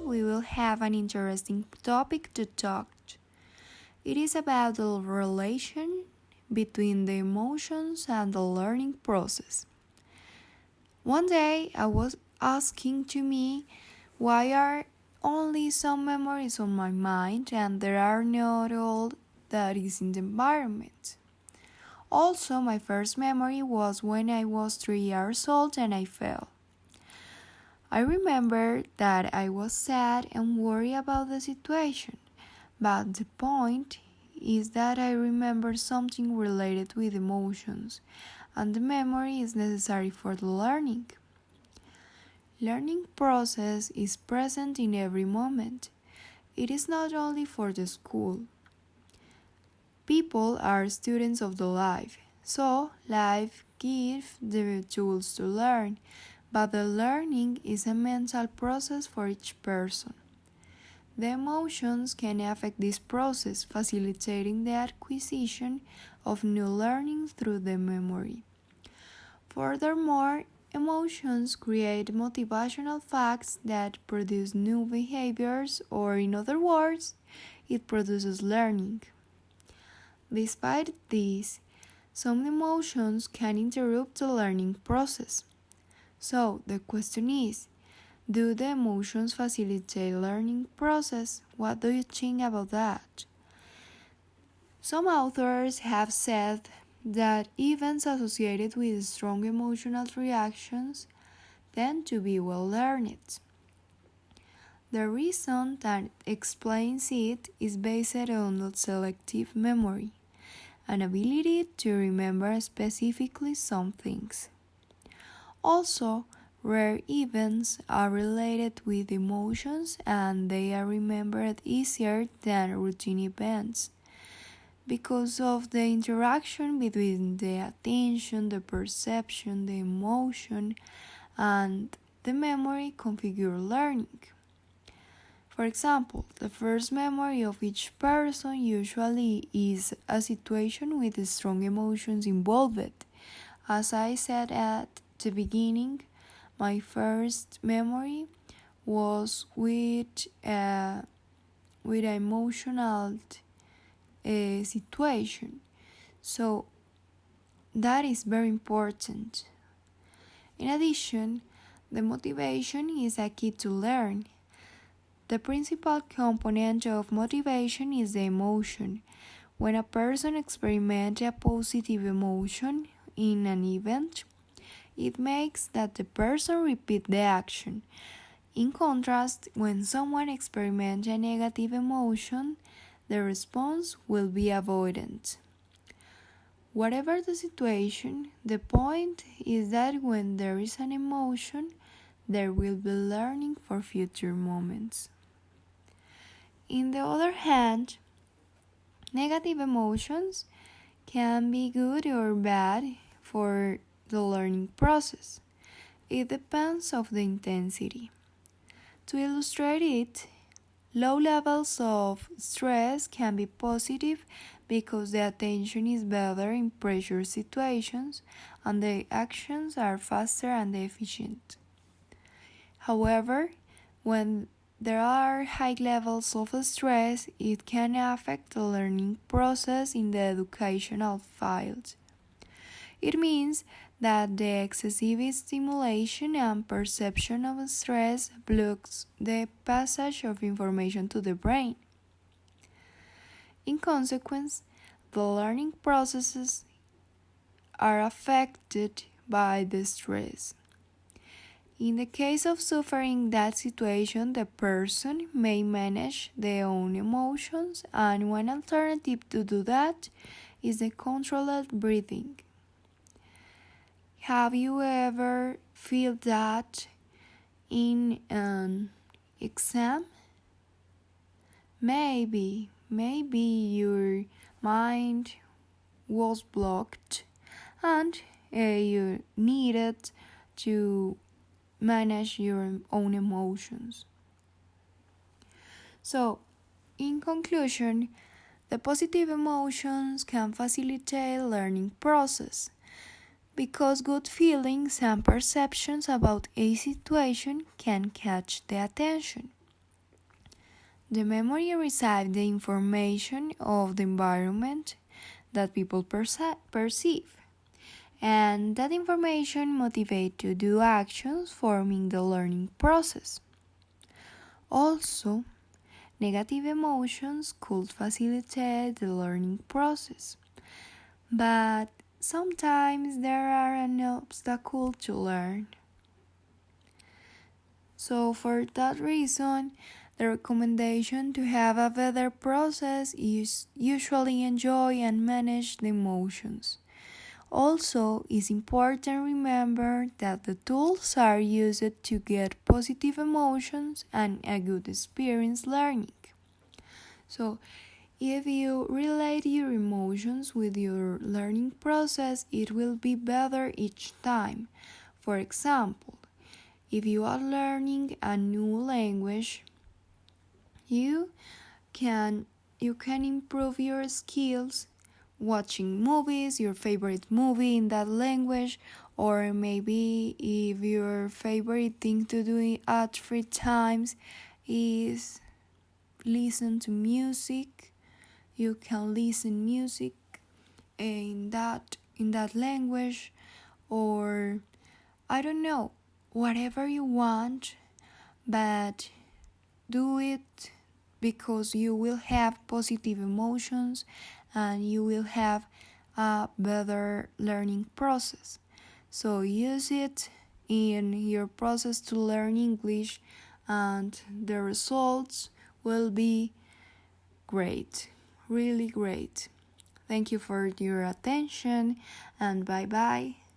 we will have an interesting topic to talk. It is about the relation between the emotions and the learning process. One day I was asking to me why are only some memories on my mind and there are not all that is in the environment. Also, my first memory was when I was 3 years old and I fell. I remember that I was sad and worried about the situation, but the point is that I remember something related with emotions, and the memory is necessary for the learning. Learning process is present in every moment. It is not only for the school. People are students of the life, so life gives the tools to learn, but the learning is a mental process for each person. The emotions can affect this process, facilitating the acquisition of new learning through the memory. Furthermore, emotions create motivational facts that produce new behaviors, or in other words, it produces learning. Despite this, some emotions can interrupt the learning process. So, the question is, do the emotions facilitate learning process? What do you think about that? Some authors have said that events associated with strong emotional reactions tend to be well learned. The reason that explains it is based on the selective memory, an ability to remember specifically some things. Also, rare events are related with emotions and they are remembered easier than routine events because of the interaction between the attention, the perception, the emotion, and the memory configure learning. For example, the first memory of each person usually is a situation with strong emotions involved. As I said at the beginning, my first memory was with an emotional situation. So that is very important. In addition, the motivation is a key to learn. The principal component of motivation is the emotion. When a person experiments a positive emotion in an event, it makes that the person repeat the action. In contrast, when someone experiments a negative emotion, the response will be avoidant. Whatever the situation, the point is that when there is an emotion, there will be learning for future moments. On the other hand, negative emotions can be good or bad for the learning process. It depends on the intensity. To illustrate it, low levels of stress can be positive because the attention is better in pressure situations and the actions are faster and efficient. However, when there are high levels of stress, it can affect the learning process in the educational field. It means that the excessive stimulation and perception of stress blocks the passage of information to the brain. In consequence, the learning processes are affected by the stress. In the case of suffering that situation, the person may manage their own emotions, and one alternative to do that is the controlled breathing. Have you ever felt that in an exam? Maybe your mind was blocked and you needed to manage your own emotions. So, in conclusion, the positive emotions can facilitate learning process because good feelings and perceptions about a situation can catch the attention. The memory receives the information of the environment that people perceive, and that information motivates to do actions forming the learning process. Also, negative emotions could facilitate the learning process, but sometimes there are an obstacle to learn. So for that reason, the recommendation to have a better process is usually enjoy and manage the emotions. Also, it's important to remember that the tools are used to get positive emotions and a good experience learning. So, if you relate your emotions with your learning process, it will be better each time. For example, if you are learning a new language, you can improve your skills watching movies, your favorite movie in that language, or maybe if your favorite thing to do at free times is listen to music, you can listen music in that language, or I don't know, whatever you want, but do it because you will have positive emotions and you will have a better learning process. So use it in your process to learn English and the results will be great, really great. Thank you for your attention and bye bye.